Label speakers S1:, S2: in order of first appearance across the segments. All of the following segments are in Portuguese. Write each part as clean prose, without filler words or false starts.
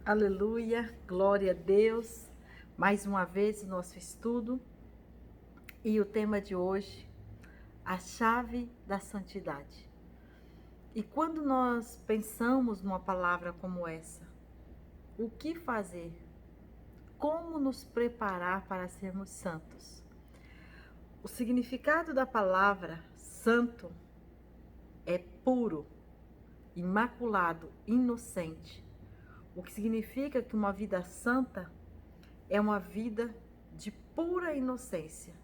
S1: Aleluia, glória a Deus. Mais uma vez o nosso estudo e o tema de hoje, a chave da santidade. E quando nós pensamos numa palavra como essa, o que fazer? Como nos preparar para sermos santos? O significado da palavra santo é puro, imaculado, inocente. O que significa que uma vida santa é uma vida de pura inocência,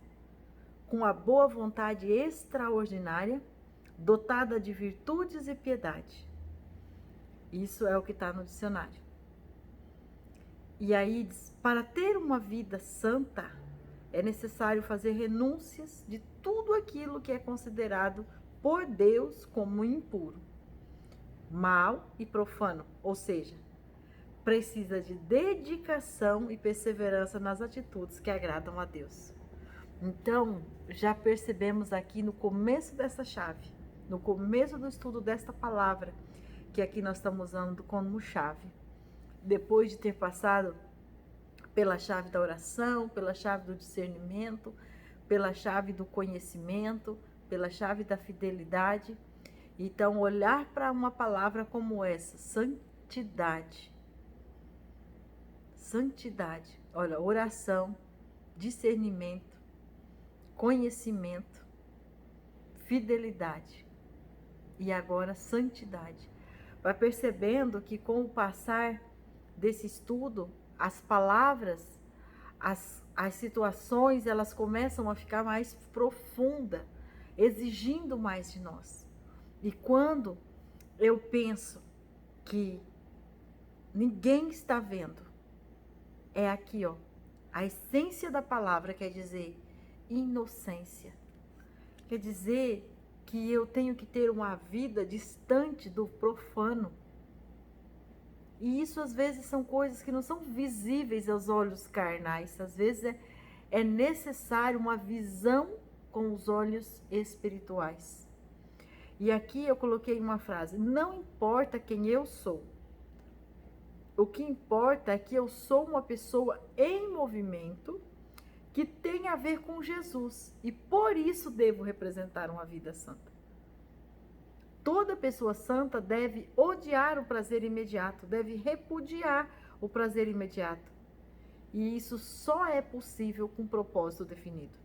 S1: com a boa vontade extraordinária, dotada de virtudes e piedade. Isso é o que está no dicionário. E aí diz, para ter uma vida santa, é necessário fazer renúncias de tudo aquilo que é considerado por Deus como impuro, mal e profano, ou seja, precisa de dedicação e perseverança nas atitudes que agradam a Deus. Então, já percebemos aqui no começo dessa chave, no começo do estudo desta palavra, que aqui nós estamos usando como chave. Depois de ter passado pela chave da oração, pela chave do discernimento, pela chave do conhecimento, pela chave da fidelidade. Então, olhar para uma palavra como essa, santidade. Santidade. Olha, oração, discernimento, conhecimento, fidelidade e agora santidade. Vai percebendo que com o passar desse estudo, as palavras, as situações, elas começam a ficar mais profundas, exigindo mais de nós. E quando eu penso que ninguém está vendo, é aqui, ó, a essência da palavra quer dizer inocência. Quer dizer que eu tenho que ter uma vida distante do profano. E isso às vezes são coisas que não são visíveis aos olhos carnais. Às vezes é necessário uma visão com os olhos espirituais. E aqui eu coloquei uma frase: não importa quem eu sou. O que importa é que eu sou uma pessoa em movimento que tem a ver com Jesus. E por isso devo representar uma vida santa. Toda pessoa santa deve odiar o prazer imediato, deve repudiar o prazer imediato. E isso só é possível com um propósito definido.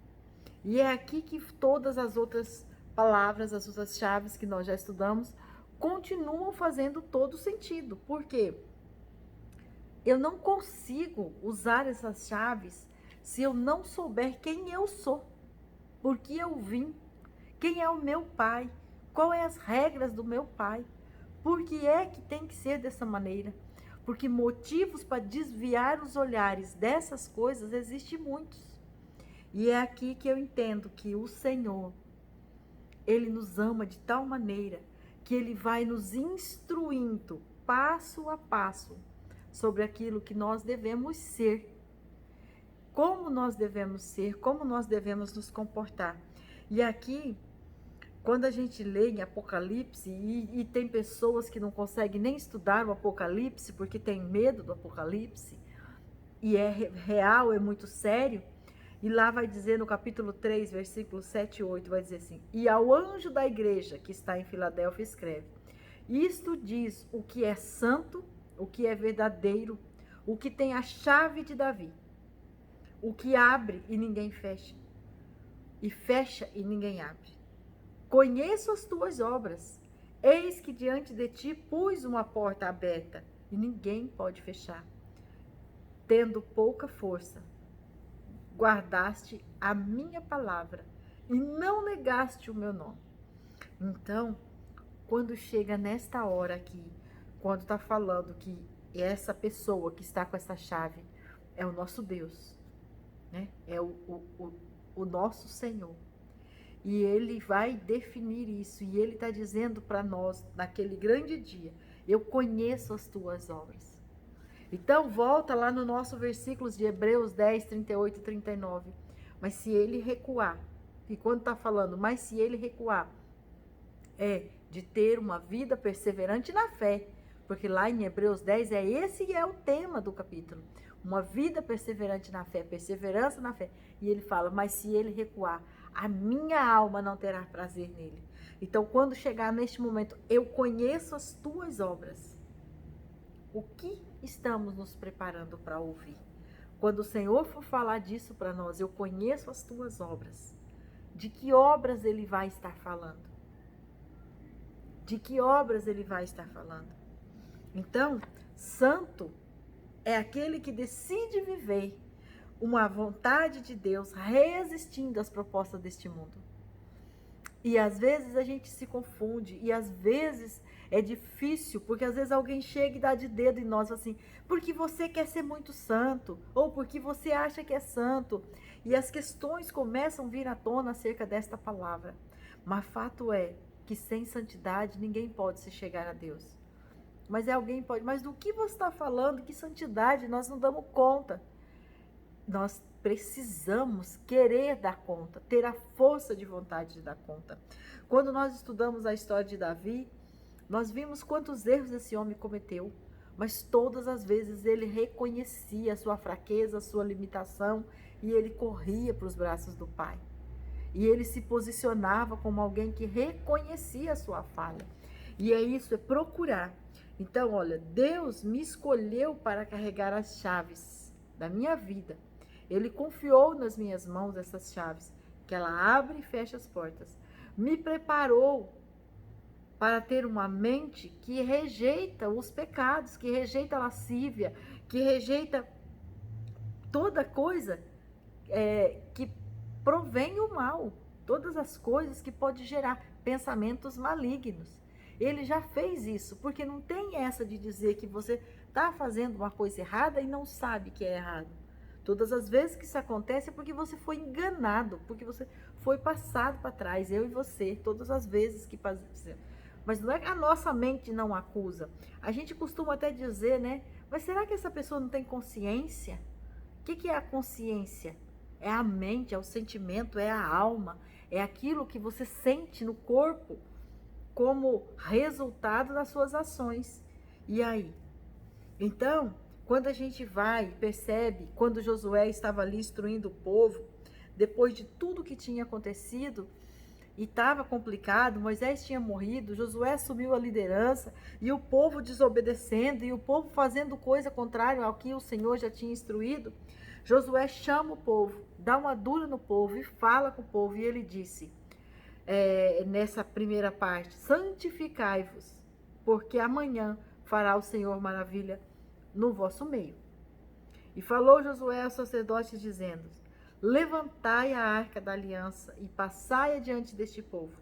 S1: E é aqui que todas as outras palavras, as outras chaves que nós já estudamos, continuam fazendo todo sentido. Por quê? Eu não consigo usar essas chaves se eu não souber quem eu sou, por que eu vim, quem é o meu pai, quais são as regras do meu pai, por que é que tem que ser dessa maneira, porque motivos para desviar os olhares dessas coisas existem muitos. E é aqui que eu entendo que o Senhor, Ele nos ama de tal maneira que Ele vai nos instruindo passo a passo sobre aquilo que nós devemos ser, como nós devemos ser, como nós devemos nos comportar. E aqui, quando a gente lê em Apocalipse, e tem pessoas que não conseguem nem estudar o Apocalipse porque tem medo do Apocalipse, e é real, é muito sério, e lá vai dizer no capítulo 3, versículos 7 e 8, vai dizer assim: e ao anjo da igreja que está em Filadélfia escreve, isto diz o que é santo, o que é verdadeiro, o que tem a chave de Davi, o que abre e ninguém fecha, e fecha e ninguém abre. Conheço as tuas obras, eis que diante de ti pus uma porta aberta, e ninguém pode fechar. Tendo pouca força, guardaste a minha palavra, e não negaste o meu nome. Então, quando chega nesta hora aqui, quando está falando que essa pessoa que está com essa chave é o nosso Deus, né? É o nosso Senhor. E Ele vai definir isso. E Ele está dizendo para nós, naquele grande dia: eu conheço as tuas obras. Então, volta lá no nosso versículos de Hebreus 10, 38 e 39. Mas se ele recuar, e quando está falando, mas se ele recuar, é de ter uma vida perseverante na fé, Porque lá em Hebreus 10, esse é o tema do capítulo. Uma vida perseverante na fé, perseverança na fé. E ele fala, mas se ele recuar, a minha alma não terá prazer nele. Então, quando chegar neste momento, eu conheço as tuas obras. O que estamos nos preparando para ouvir? Quando o Senhor for falar disso para nós, eu conheço as tuas obras. De que obras ele vai estar falando? De que obras ele vai estar falando? Então, santo é aquele que decide viver uma vontade de Deus, resistindo às propostas deste mundo. E às vezes a gente se confunde, e às vezes é difícil, porque às vezes alguém chega e dá de dedo em nós assim, porque você quer ser muito santo, ou porque você acha que é santo. E as questões começam a vir à tona acerca desta palavra. Mas fato é que sem santidade ninguém pode se chegar a Deus. Mas alguém pode, mas do que você está falando? Que santidade? Nós não damos conta. Nós precisamos querer dar conta, ter a força de vontade de dar conta. Quando nós estudamos a história de Davi, nós vimos quantos erros esse homem cometeu, mas todas as vezes ele reconhecia a sua fraqueza, a sua limitação, e ele corria para os braços do Pai. E ele se posicionava como alguém que reconhecia a sua falha. E é isso, é procurar. Então, olha, Deus me escolheu para carregar as chaves da minha vida. Ele confiou nas minhas mãos essas chaves, que ela abre e fecha as portas. Me preparou para ter uma mente que rejeita os pecados, que rejeita a lascívia, que rejeita toda coisa que provém o mal, todas as coisas que pode gerar pensamentos malignos. Ele já fez isso, porque não tem essa de dizer que você está fazendo uma coisa errada e não sabe que é errado. Todas as vezes que isso acontece é porque você foi enganado, porque você foi passado para trás, eu e você, todas as vezes que fazemos. Mas não é que a nossa mente não acusa. A gente costuma até dizer, né? Mas será que essa pessoa não tem consciência? O que é a consciência? É a mente, é o sentimento, é a alma, é aquilo que você sente no corpo como resultado das suas ações. E aí? Então, quando a gente vai e percebe, quando Josué estava ali instruindo o povo, depois de tudo que tinha acontecido, e estava complicado, Moisés tinha morrido, Josué assumiu a liderança, e o povo desobedecendo, e o povo fazendo coisa contrária ao que o Senhor já tinha instruído, Josué chama o povo, dá uma dura no povo e fala com o povo, e ele disse, nessa primeira parte, santificai-vos, porque amanhã fará o Senhor maravilha no vosso meio. E falou Josué aos sacerdotes, dizendo, levantai a arca da aliança e passai adiante deste povo.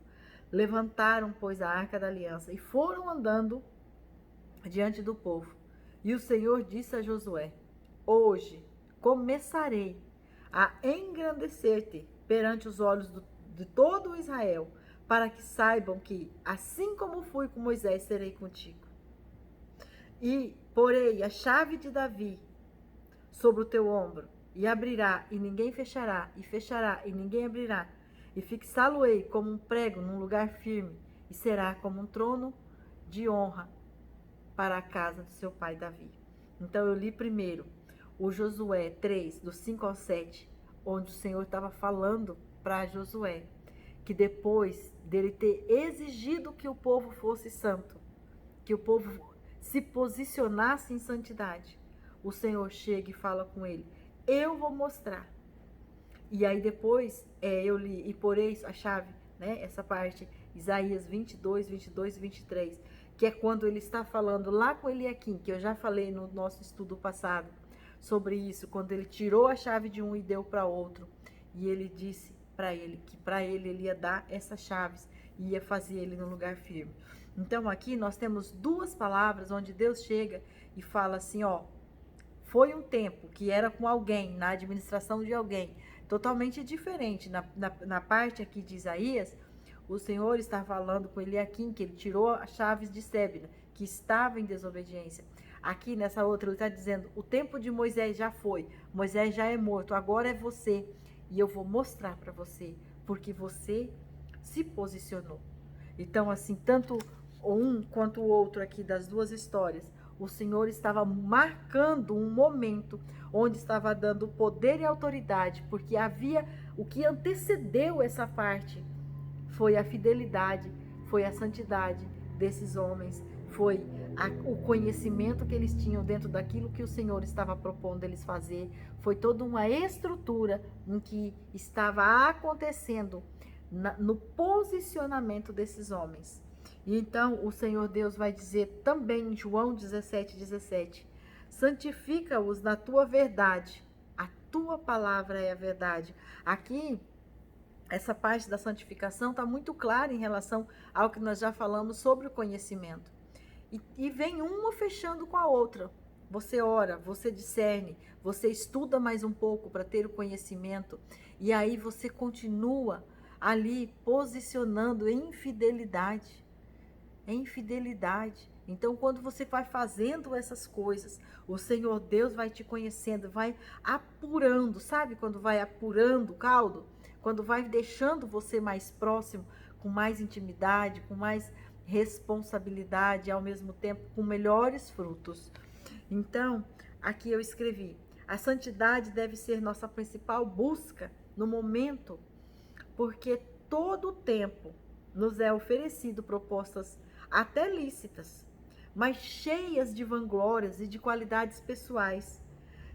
S1: Levantaram, pois, a arca da aliança e foram andando diante do povo. E o Senhor disse a Josué, hoje começarei a engrandecer-te perante os olhos de todo Israel, para que saibam que, assim como fui com Moisés, serei contigo. E porei a chave de Davi sobre o teu ombro, e abrirá, e ninguém fechará, e fechará, e ninguém abrirá, e fixá-lo-ei como um prego num lugar firme, e será como um trono de honra para a casa do seu pai Davi. Então eu li primeiro o Josué 3, do 5 ao 7, onde o Senhor estava falando para Josué, que depois dele ter exigido que o povo fosse santo, que o povo se posicionasse em santidade, o Senhor chega e fala com ele, eu vou mostrar. E aí depois eu li, e porei a chave, né, essa parte, Isaías 22, 22 e 23, que é quando ele está falando lá com Eliaquim, que eu já falei no nosso estudo passado, sobre isso, quando ele tirou a chave de um e deu para outro, e ele disse para ele que para ele ia dar essas chaves e ia fazer ele no lugar firme. Então aqui nós temos duas palavras onde Deus chega e fala assim, ó, foi um tempo que era com alguém, na administração de alguém, totalmente diferente. Na parte aqui de Isaías, o Senhor está falando com Eliaquim, que ele tirou as chaves de Sébina, que estava em desobediência. Aqui nessa outra, ele está dizendo, o tempo de Moisés já foi, Moisés já é morto, agora é você, e eu vou mostrar para você, porque você se posicionou. Então, assim, tanto um quanto o outro aqui das duas histórias, o Senhor estava marcando um momento onde estava dando poder e autoridade, porque havia o que antecedeu essa parte foi a fidelidade, foi a santidade desses homens, foi o conhecimento que eles tinham dentro daquilo que o Senhor estava propondo eles fazer, foi toda uma estrutura em que estava acontecendo no posicionamento desses homens. E então o Senhor Deus vai dizer também em João 17:17, santifica-os na tua verdade, a tua palavra é a verdade. Aqui essa parte da santificação está muito clara em relação ao que nós já falamos sobre o conhecimento. E vem uma fechando com a outra. Você ora, você discerne, você estuda mais um pouco para ter o conhecimento, e aí você continua ali posicionando em fidelidade. Em fidelidade. Então, quando você vai fazendo essas coisas, o Senhor Deus vai te conhecendo, vai apurando, sabe? Quando vai apurando o caldo, quando vai deixando você mais próximo, com mais intimidade, com mais responsabilidade, ao mesmo tempo com melhores frutos. Então, aqui eu escrevi: a santidade deve ser nossa principal busca no momento, porque todo o tempo nos é oferecido propostas até lícitas, mas cheias de vanglórias e de qualidades pessoais,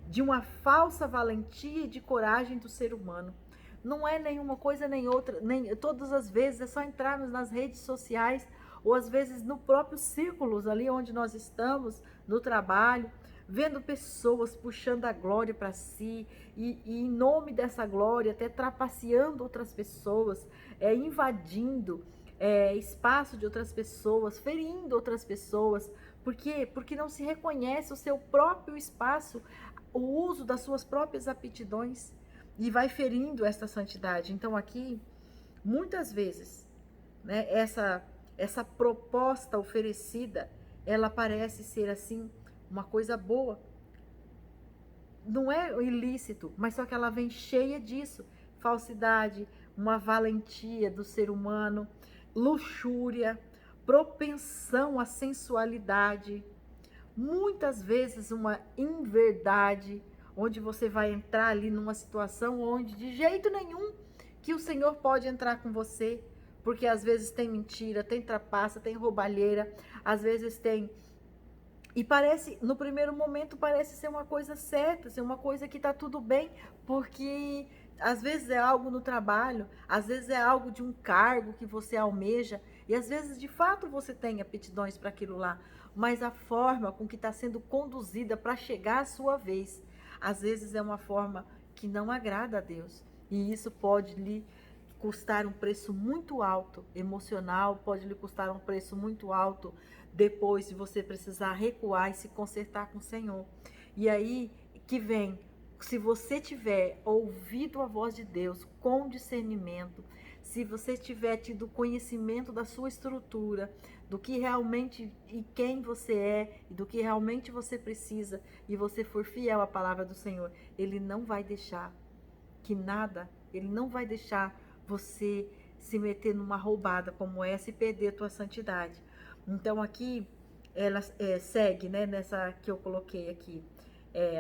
S1: de uma falsa valentia e de coragem do ser humano. Não é nenhuma coisa nem outra, nem todas as vezes é só entrarmos nas redes sociais ou às vezes no próprio círculos ali onde nós estamos, no trabalho, vendo pessoas puxando a glória para si e em nome dessa glória até trapaceando outras pessoas, invadindo espaço de outras pessoas, ferindo outras pessoas. Por quê? Porque não se reconhece o seu próprio espaço, o uso das suas próprias aptidões e vai ferindo essa santidade. Então aqui, muitas vezes, né, essa proposta oferecida, ela parece ser assim uma coisa boa. Não é ilícito, mas só que ela vem cheia disso. Falsidade, uma valentia do ser humano, luxúria, propensão à sensualidade, muitas vezes uma inverdade, onde você vai entrar ali numa situação onde de jeito nenhum que o Senhor pode entrar com você, porque às vezes tem mentira, tem trapaça, tem roubalheira, às vezes tem. E parece, no primeiro momento, parece ser uma coisa certa, ser uma coisa que está tudo bem, porque às vezes é algo no trabalho, às vezes é algo de um cargo que você almeja, e às vezes de fato você tem aptidões para aquilo lá, mas a forma com que está sendo conduzida para chegar à sua vez, às vezes é uma forma que não agrada a Deus, e isso pode lhe custar um preço muito alto, emocional, pode lhe custar um preço muito alto depois de você precisar recuar e se consertar com o Senhor. E aí que vem, se você tiver ouvido a voz de Deus com discernimento, se você tiver tido conhecimento da sua estrutura, do que realmente e quem você é, e do que realmente você precisa, e você for fiel à palavra do Senhor, Ele não vai deixar que nada, Ele não vai deixar você se meter numa roubada como essa e perder a tua santidade. Então aqui ela segue, né, nessa que eu coloquei aqui.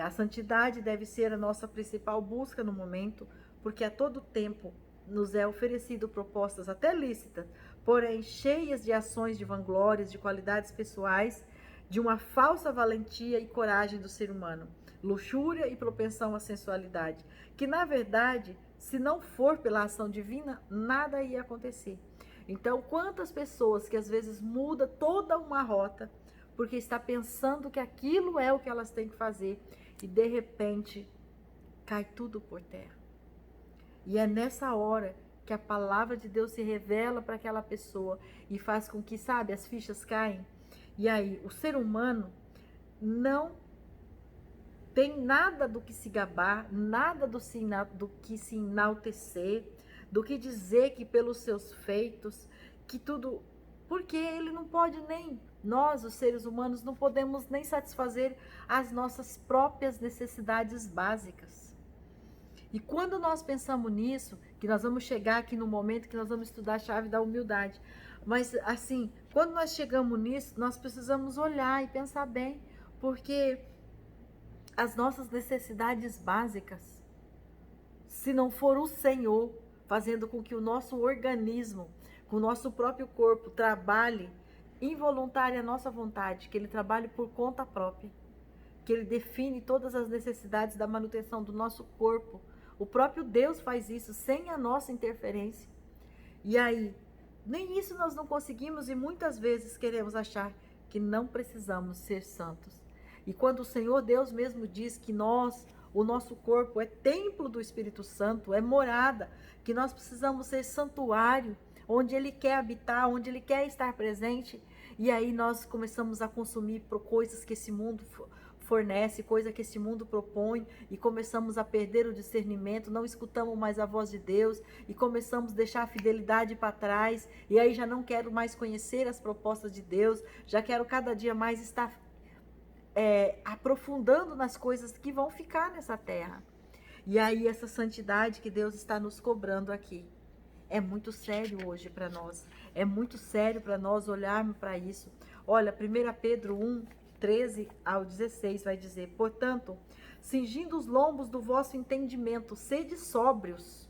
S1: A santidade deve ser a nossa principal busca no momento, porque a todo tempo nos é oferecido propostas até lícitas, porém cheias de ações de vanglórias, de qualidades pessoais, de uma falsa valentia e coragem do ser humano, luxúria e propensão à sensualidade, que na verdade, se não for pela ação divina, nada ia acontecer. Então, quantas pessoas que às vezes muda toda uma rota porque está pensando que aquilo é o que elas têm que fazer e de repente cai tudo por terra. E é nessa hora que a palavra de Deus se revela para aquela pessoa e faz com que, sabe, as fichas caem. E aí, o ser humano não tem nada do que se gabar, nada do que se enaltecer, do que dizer que pelos seus feitos, que tudo, porque ele não pode nem, nós, os seres humanos, não podemos nem satisfazer as nossas próprias necessidades básicas. E quando nós pensamos nisso, que nós vamos chegar aqui no momento que nós vamos estudar a chave da humildade, mas assim, Quando nós chegamos nisso, nós precisamos olhar e pensar bem, porque as nossas necessidades básicas, se não for o Senhor fazendo com que o nosso organismo, com o nosso próprio corpo trabalhe involuntária a nossa vontade, que ele trabalhe por conta própria, que ele define todas as necessidades da manutenção do nosso corpo. O próprio Deus faz isso sem a nossa interferência. E aí, nem isso nós não conseguimos e muitas vezes queremos achar que não precisamos ser santos. E quando o Senhor Deus mesmo diz que o nosso corpo é templo do Espírito Santo, é morada, que nós precisamos ser santuário, onde Ele quer habitar, onde Ele quer estar presente, e aí nós começamos a consumir coisas que esse mundo fornece, coisa que esse mundo propõe, e começamos a perder o discernimento, não escutamos mais a voz de Deus, e começamos a deixar a fidelidade para trás, e aí já não quero mais conhecer as propostas de Deus, já quero cada dia mais estar aprofundando nas coisas que vão ficar nessa terra. E aí essa santidade que Deus está nos cobrando aqui, é muito sério hoje para nós, é muito sério para nós olharmos para isso. Olha, 1 Pedro 1, 13 ao 16 vai dizer: portanto, cingindo os lombos do vosso entendimento, sede sóbrios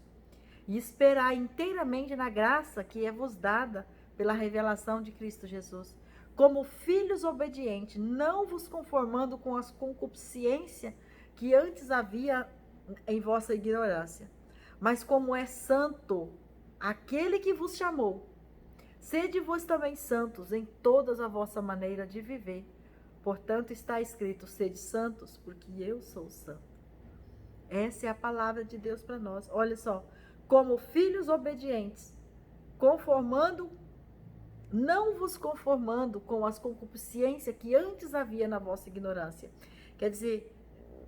S1: e esperai inteiramente na graça que é vos dada pela revelação de Cristo Jesus. Como filhos obedientes, não vos conformando com as concupiscências que antes havia em vossa ignorância, mas como é santo aquele que vos chamou, sede vós também santos em todas a vossa maneira de viver. Portanto, está escrito: sede santos, porque eu sou santo. Essa é a palavra de Deus para nós. Olha só, como filhos obedientes, não vos conformando com as concupiscências que antes havia na vossa ignorância. Quer dizer,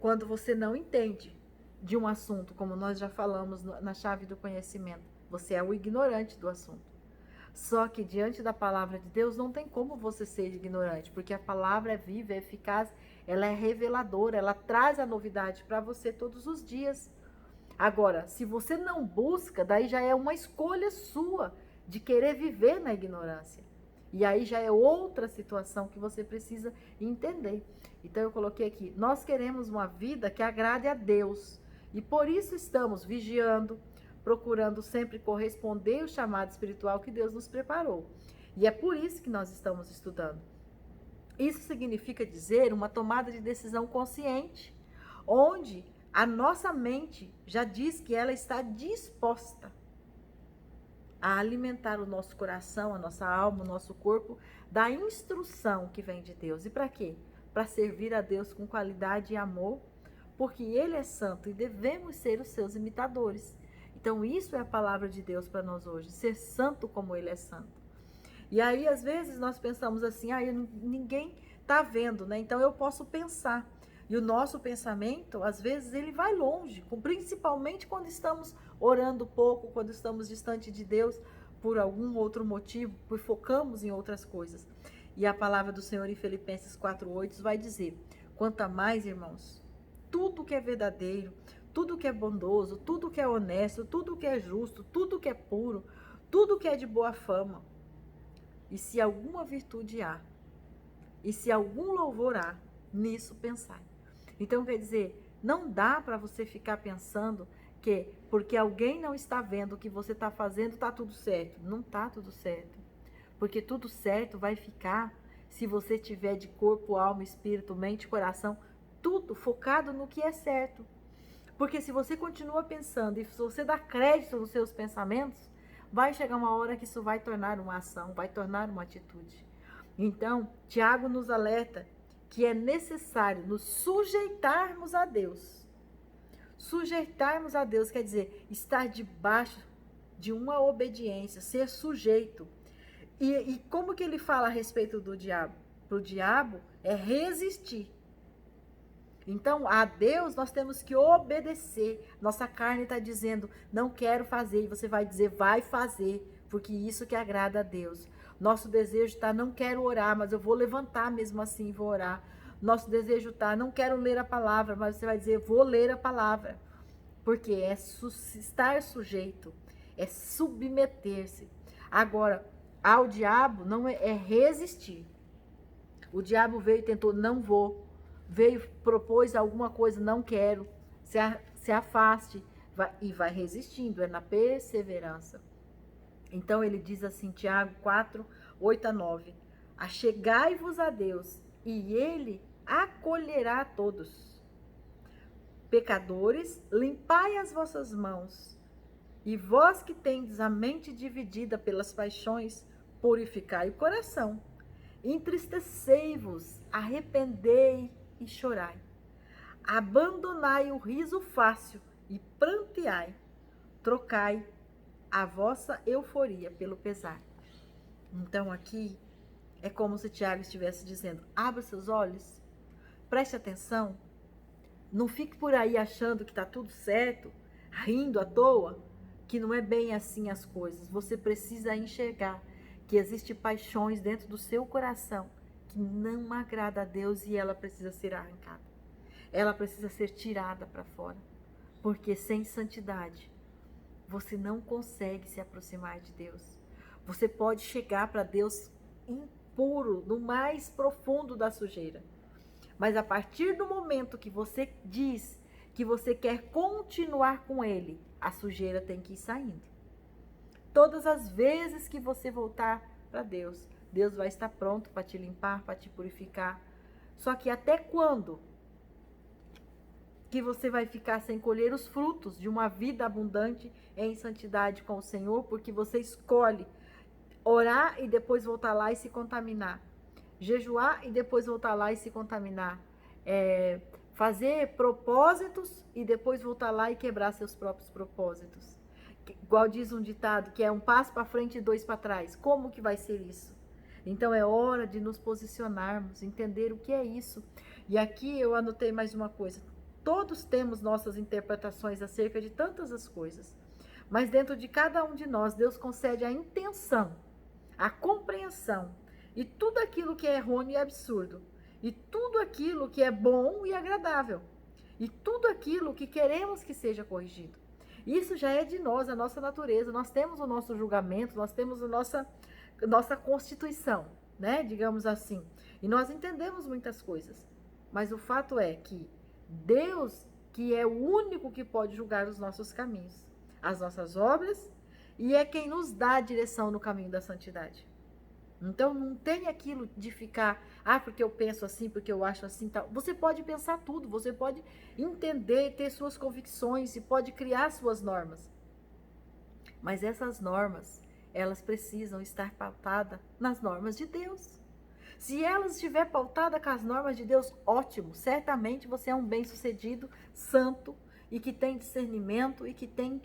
S1: quando você não entende de um assunto, como nós já falamos na chave do conhecimento, você é o ignorante do assunto. Só que diante da palavra de Deus não tem como você ser ignorante, porque a palavra é viva, é eficaz, ela é reveladora, ela traz a novidade para você todos os dias. Agora, se você não busca, daí já é uma escolha sua de querer viver na ignorância. E aí já é outra situação que você precisa entender. Então eu coloquei aqui: nós queremos uma vida que agrade a Deus. E por isso estamos vigiando, procurando sempre corresponder ao chamado espiritual que Deus nos preparou. E é por isso que nós estamos estudando. Isso significa dizer uma tomada de decisão consciente, onde a nossa mente já diz que ela está disposta a alimentar o nosso coração, a nossa alma, o nosso corpo, da instrução que vem de Deus. E para quê? Para servir a Deus com qualidade e amor, porque Ele é santo e devemos ser os seus imitadores. Então isso é a palavra de Deus para nós hoje, ser santo como Ele é santo. E aí às vezes nós pensamos assim: ninguém está vendo, né? Então eu posso pensar. E o nosso pensamento, às vezes, ele vai longe, principalmente quando estamos orando pouco, quando estamos distante de Deus por algum outro motivo, por focamos em outras coisas. E a palavra do Senhor em Filipenses 4:8 vai dizer: quanto a mais, irmãos, tudo que é verdadeiro, tudo que é bondoso, tudo que é honesto, tudo que é justo, tudo que é puro, tudo que é de boa fama, e se alguma virtude há, e se algum louvor há, nisso pensai. Então, quer dizer, não dá para você ficar pensando que porque alguém não está vendo o que você está fazendo, está tudo certo. Não está tudo certo. Porque tudo certo vai ficar se você tiver de corpo, alma, espírito, mente, coração, tudo focado no que é certo. Porque se você continua pensando e se você dá crédito nos seus pensamentos, vai chegar uma hora que isso vai tornar uma ação, vai tornar uma atitude. Então, Tiago nos alerta que é necessário nos sujeitarmos a Deus. Sujeitarmos a Deus quer dizer estar debaixo de uma obediência, ser sujeito. E como que ele fala a respeito do diabo? Para o diabo é resistir. Então, a Deus nós temos que obedecer. Nossa carne está dizendo: não quero fazer. E você vai dizer: vai fazer, porque isso que agrada a Deus. Nosso desejo está: não quero orar, mas eu vou levantar mesmo assim e vou orar. Nosso desejo está: não quero ler a palavra, mas você vai dizer: vou ler a palavra. Porque é estar sujeito, é submeter-se. Agora, ao diabo não é resistir. O diabo veio e tentou, não vou. Veio, propôs alguma coisa, não quero. Se afaste. E vai resistindo, é na perseverança. Então ele diz assim, Tiago 4, 8 a 9. Achegai-vos a Deus, e ele acolherá a todos. Pecadores, limpai as vossas mãos. E vós que tendes a mente dividida pelas paixões, purificai o coração. Entristecei-vos, arrependei e chorai. Abandonai o riso fácil e pranteai. Trocai a vossa euforia pelo pesar. Então aqui é como se Tiago estivesse dizendo, abra seus olhos, preste atenção, não fique por aí achando que está tudo certo, rindo à toa, que não é bem assim as coisas. Você precisa enxergar que existem paixões dentro do seu coração que não agrada a Deus e ela precisa ser arrancada. Ela precisa ser tirada para fora. Porque sem santidade, você não consegue se aproximar de Deus. Você pode chegar para Deus impuro, no mais profundo da sujeira. Mas a partir do momento que você diz que você quer continuar com Ele, a sujeira tem que ir saindo. Todas as vezes que você voltar para Deus, Deus vai estar pronto para te limpar, para te purificar. Só que até quando que você vai ficar sem colher os frutos de uma vida abundante em santidade com o Senhor, porque você escolhe orar e depois voltar lá e se contaminar, jejuar e depois voltar lá e se contaminar, fazer propósitos e depois voltar lá e quebrar seus próprios propósitos. Igual diz um ditado, que é um passo para frente e dois para trás. Como que vai ser isso? Então é hora de nos posicionarmos, entender o que é isso. E aqui eu anotei mais uma coisa. Todos temos nossas interpretações acerca de tantas as coisas. Mas dentro de cada um de nós, Deus concede a intenção, a compreensão. E tudo aquilo que é errôneo e absurdo. E tudo aquilo que é bom e agradável. E tudo aquilo que queremos que seja corrigido. Isso já é de nós, a nossa natureza. Nós temos o nosso julgamento, nós temos a nossa constituição, né? Digamos assim. E nós entendemos muitas coisas. Mas o fato é que Deus, que é o único que pode julgar os nossos caminhos, as nossas obras, e é quem nos dá a direção no caminho da santidade. Então não tem aquilo de ficar, porque eu penso assim, porque eu acho assim, tal. Você pode pensar tudo, você pode entender, ter suas convicções e pode criar suas normas. Mas essas normas, elas precisam estar pautadas nas normas de Deus. Se elas estiver pautada com as normas de Deus, ótimo, certamente você é um bem-sucedido, santo, e que tem discernimento, e que tem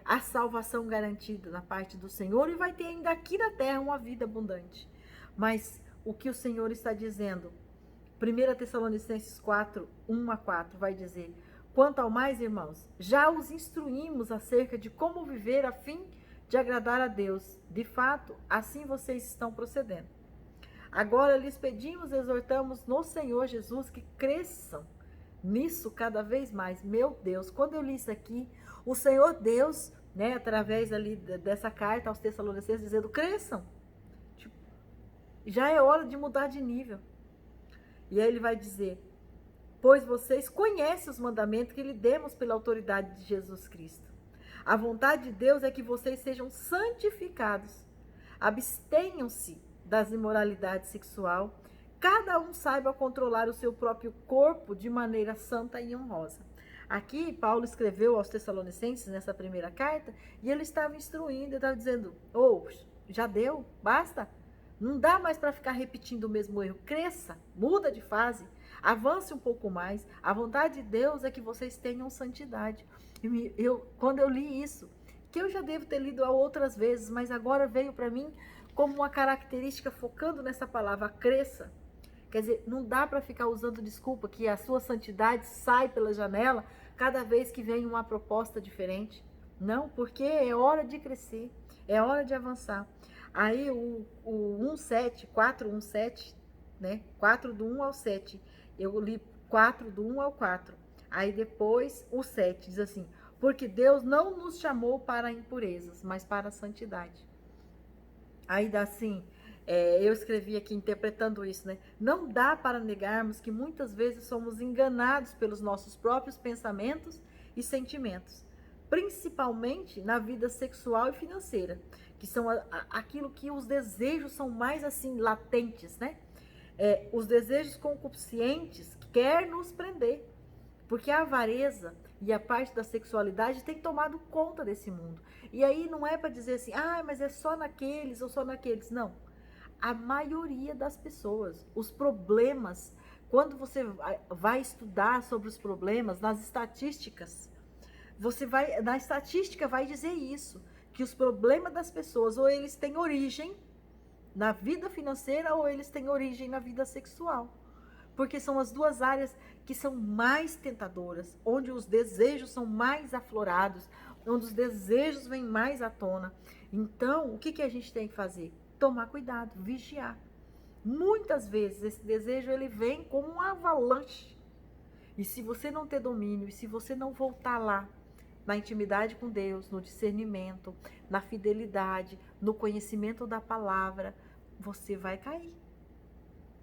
S1: a salvação garantida na parte do Senhor, e vai ter ainda aqui na terra uma vida abundante. Mas o que o Senhor está dizendo, 1 Tessalonicenses 4, 1 a 4, vai dizer, quanto ao mais, irmãos, já os instruímos acerca de como viver a fim de agradar a Deus. De fato, assim vocês estão procedendo. Agora lhes pedimos, exortamos no Senhor Jesus que cresçam nisso cada vez mais. Meu Deus, quando eu li isso aqui, o Senhor Deus, né, através ali dessa carta aos Tessalonicenses, dizendo, cresçam. Tipo, já é hora de mudar de nível. E aí ele vai dizer, pois vocês conhecem os mandamentos que lhe demos pela autoridade de Jesus Cristo. A vontade de Deus é que vocês sejam santificados. Abstenham-se das imoralidades sexual, cada um saiba controlar o seu próprio corpo de maneira santa e honrosa. Aqui, Paulo escreveu aos Tessalonicenses, nessa primeira carta, e ele estava instruindo, ele estava dizendo, já deu, basta, não dá mais para ficar repetindo o mesmo erro, cresça, muda de fase, avance um pouco mais, a vontade de Deus é que vocês tenham santidade. Quando eu li isso, que eu já devo ter lido outras vezes, mas agora veio para mim como uma característica focando nessa palavra, cresça. Quer dizer, não dá para ficar usando desculpa que a sua santidade sai pela janela cada vez que vem uma proposta diferente. Não, porque é hora de crescer, é hora de avançar. Aí o 1:7, 4:1:7, né? 4 do 1 ao 7. Eu li 4 do 1 ao 4. Aí depois o 7 diz assim, porque Deus não nos chamou para impurezas, mas para a santidade. Aí dá assim, eu escrevi aqui interpretando isso, né? Não dá para negarmos que muitas vezes somos enganados pelos nossos próprios pensamentos e sentimentos, principalmente na vida sexual e financeira, que são aquilo que os desejos são mais assim latentes, né? Os desejos concupiscentes quer nos prender, porque a avareza e a parte da sexualidade tem tomado conta desse mundo. E aí não é para dizer assim, ah, mas é só naqueles ou só naqueles. Não. A maioria das pessoas, os problemas, quando você vai estudar sobre os problemas, nas estatísticas, na estatística vai dizer isso, que os problemas das pessoas, ou eles têm origem na vida financeira, ou eles têm origem na vida sexual. Porque são as duas áreas que são mais tentadoras, onde os desejos são mais aflorados, onde os desejos vêm mais à tona. Então, o que a gente tem que fazer? Tomar cuidado, vigiar. Muitas vezes esse desejo ele vem como um avalanche. E se você não ter domínio, e se você não voltar lá, na intimidade com Deus, no discernimento, na fidelidade, no conhecimento da palavra, você vai cair.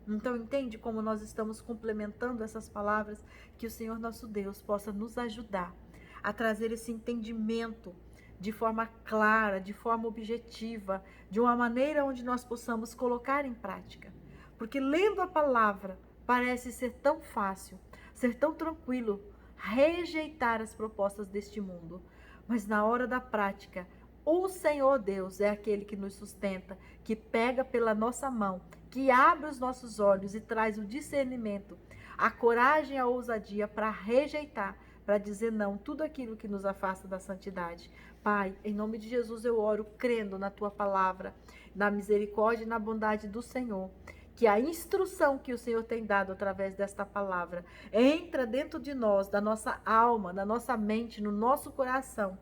S1: Então, entende como nós estamos complementando essas palavras? Que o Senhor nosso Deus possa nos ajudar a trazer esse entendimento de forma clara, de forma objetiva, de uma maneira onde nós possamos colocar em prática. Porque lendo a palavra parece ser tão fácil, ser tão tranquilo, rejeitar as propostas deste mundo. Mas na hora da prática, o Senhor Deus é aquele que nos sustenta, que pega pela nossa mão, que abre os nossos olhos e traz o discernimento, a coragem e a ousadia para rejeitar, para dizer não, tudo aquilo que nos afasta da santidade. Pai, em nome de Jesus eu oro, crendo na tua palavra, na misericórdia e na bondade do Senhor. Que a instrução que o Senhor tem dado através desta palavra entra dentro de nós, da nossa alma, da nossa mente, no nosso coração,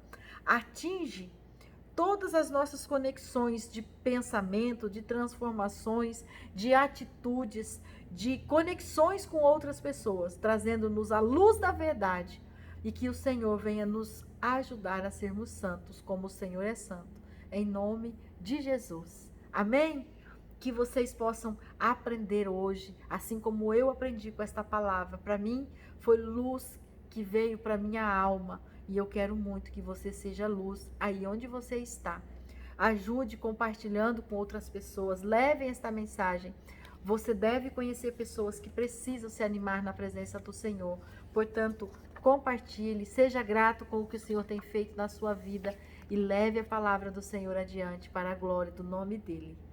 S1: atinge todas as nossas conexões de pensamento, de transformações, de atitudes, de conexões com outras pessoas, trazendo-nos a luz da verdade e que o Senhor venha nos ajudar a sermos santos, como o Senhor é santo, em nome de Jesus. Amém? Que vocês possam aprender hoje, assim como eu aprendi com esta palavra. Para mim, foi luz que veio para minha alma. E eu quero muito que você seja luz aí onde você está. Ajude compartilhando com outras pessoas. Levem esta mensagem. Você deve conhecer pessoas que precisam se animar na presença do Senhor. Portanto, compartilhe, seja grato com o que o Senhor tem feito na sua vida e leve a palavra do Senhor adiante para a glória do nome dEle.